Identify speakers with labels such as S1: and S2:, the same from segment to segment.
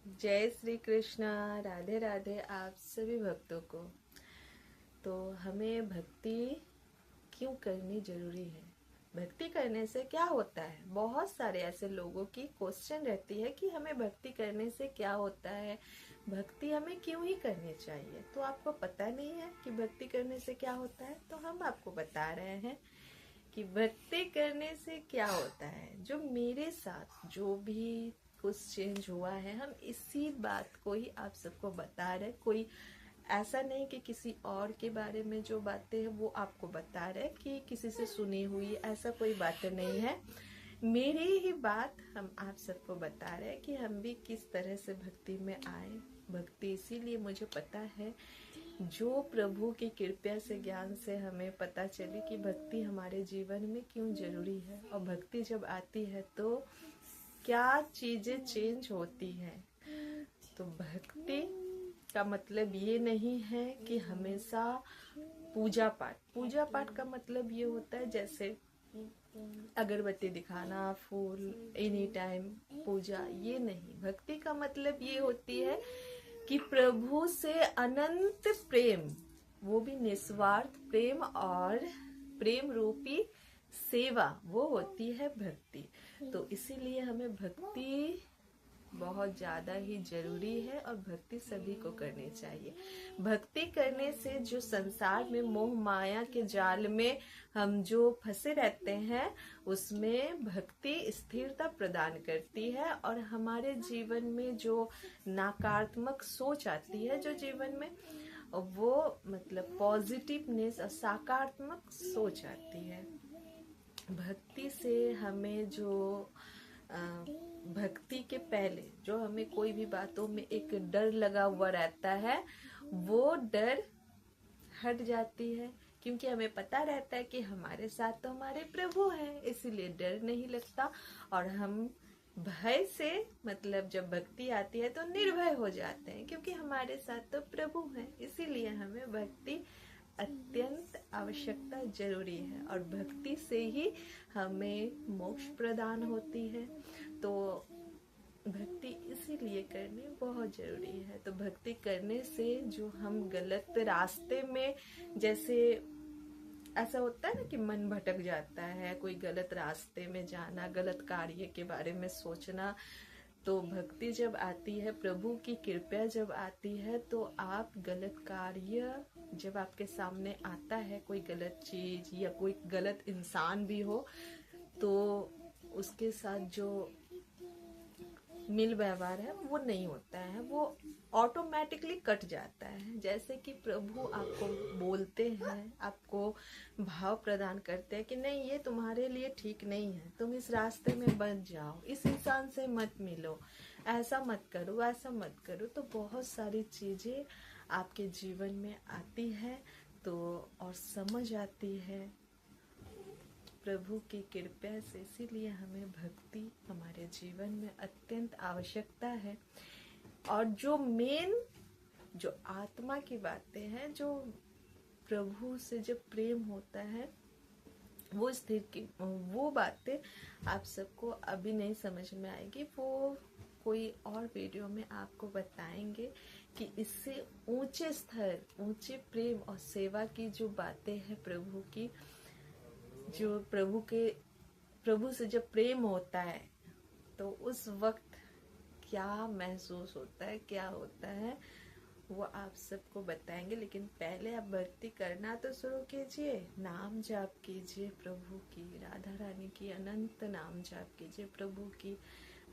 S1: जय श्री कृष्णा। राधे राधे आप सभी भक्तों को। तो हमें भक्ति क्यों करनी जरूरी है, भक्ति करने से क्या होता है। बहुत सारे ऐसे लोगों की क्वेश्चन रहती है कि हमें भक्ति करने से क्या होता है, भक्ति हमें क्यों ही करनी चाहिए। तो आपको पता नहीं है कि भक्ति करने से क्या होता है, तो हम आपको बता रहे हैं कि भक्ति करने से क्या होता है। जो मेरे साथ जो भी कुछ चेंज हुआ है, हम इसी बात को ही आप सबको बता रहे। कोई ऐसा नहीं कि किसी और के बारे में जो बातें हैं वो आपको बता रहे कि किसी से सुनी हुई, ऐसा कोई बातें नहीं है। मेरी ही बात हम आप सबको बता रहे हैं कि हम भी किस तरह से भक्ति में आए। भक्ति इसीलिए मुझे पता है, जो प्रभु की कृपा से ज्ञान से हमें पता चली कि भक्ति हमारे जीवन में क्यों जरूरी है, और भक्ति जब आती है तो क्या चीजें चेंज होती हैं। तो भक्ति का मतलब ये नहीं है कि हमेशा पूजा पाठ का मतलब ये होता है जैसे अगरबत्ती दिखाना, फूल, एनी टाइम पूजा, ये नहीं। भक्ति का मतलब ये होती है कि प्रभु से अनंत प्रेम, वो भी निस्वार्थ प्रेम और प्रेम रूपी सेवा, वो होती है भक्ति। तो इसीलिए हमें भक्ति बहुत ज्यादा ही जरूरी है और भक्ति सभी को करनी चाहिए। भक्ति करने से जो संसार में मोह माया के जाल में हम जो फंसे रहते हैं, उसमें भक्ति स्थिरता प्रदान करती है और हमारे जीवन में जो नकारात्मक सोच आती है जो जीवन में, वो मतलब पॉजिटिवनेस और सकारात्मक सोच आती है। भक्ति से हमें जो भक्ति के पहले जो हमें कोई भी बातों में एक डर लगा हुआ रहता है, वो डर हट जाती है, क्योंकि हमें पता रहता है कि हमारे साथ तो हमारे प्रभु हैं, इसीलिए डर नहीं लगता। और हम भय से मतलब जब भक्ति आती है तो निर्भय हो जाते हैं, क्योंकि हमारे साथ तो प्रभु हैं। इसीलिए हमें भक्ति अत्यंत आवश्यकता जरूरी है, और भक्ति से ही हमें मोक्ष प्रदान होती है। तो भक्ति इसीलिए करनी बहुत जरूरी है। तो भक्ति करने से जो हम गलत रास्ते में, जैसे ऐसा होता है ना कि मन भटक जाता है, कोई गलत रास्ते में जाना, गलत कार्य के बारे में सोचना, तो भक्ति जब आती है, प्रभु की कृपा जब आती है, तो आप गलत कार्य जब आपके सामने आता है, कोई गलत चीज या कोई गलत इंसान भी हो, तो उसके साथ जो मिल व्यवहार है वो नहीं होता है, वो ऑटोमेटिकली कट जाता है। जैसे कि प्रभु आपको बोलते हैं, आपको भाव प्रदान करते हैं कि नहीं, ये तुम्हारे लिए ठीक नहीं है, तुम इस रास्ते में बच जाओ, इस इंसान से मत मिलो, ऐसा मत करो, ऐसा मत करो। तो बहुत सारी चीजें आपके जीवन में आती है, तो और समझ आती है प्रभु की कृपा से। इसीलिए हमें भक्ति हमारे जीवन में अत्यंत आवश्यकता है। और जो मेन जो आत्मा की बातें हैं, जो प्रभु से जब प्रेम होता है, वो स्थिर की वो बातें आप सबको अभी नहीं समझ में आएगी, वो कोई और वीडियो में आपको बताएंगे कि इससे ऊंचे स्तर, ऊंचे प्रेम और सेवा की जो बातें हैं प्रभु की, जो प्रभु से जब प्रेम होता है तो उस वक्त क्या महसूस होता है, क्या होता है, वो आप सबको बताएंगे। लेकिन पहले आप भक्ति करना तो शुरू कीजिए, नाम जाप कीजिए प्रभु की, राधा रानी की अनंत नाम जाप कीजिए, प्रभु की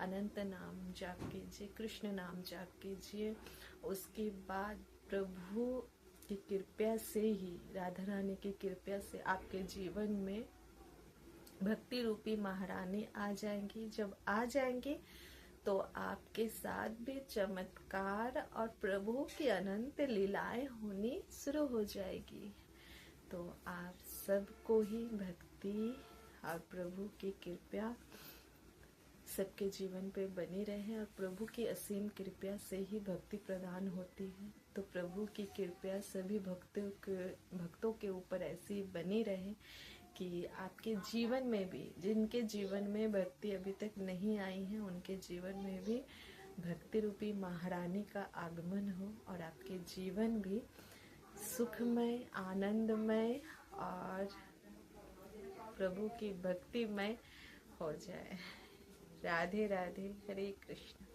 S1: अनंत नाम जाप कीजिए, कृष्ण नाम जाप कीजिए। उसके बाद प्रभु की कृपा से ही, राधा रानी की कृपा से आपके जीवन में भक्ति रूपी महारानी आ जाएंगी। जब आ जाएंगी तो आपके साथ भी चमत्कार और प्रभु की अनंत लीलाएं होनी शुरू हो जाएगी। तो आप सबको ही भक्ति और प्रभु की कृपा सबके जीवन पे बनी रहे, और प्रभु की असीम कृपा से ही भक्ति प्रदान होती है। तो प्रभु की कृपा सभी भक्तों के ऊपर ऐसी बनी रहे कि आपके जीवन में भी, जिनके जीवन में भक्ति अभी तक नहीं आई है, उनके जीवन में भी भक्ति रूपी महारानी का आगमन हो और आपके जीवन भी सुखमय, आनंदमय और प्रभु की भक्तिमय हो जाए। राधे राधे, हरे कृष्ण।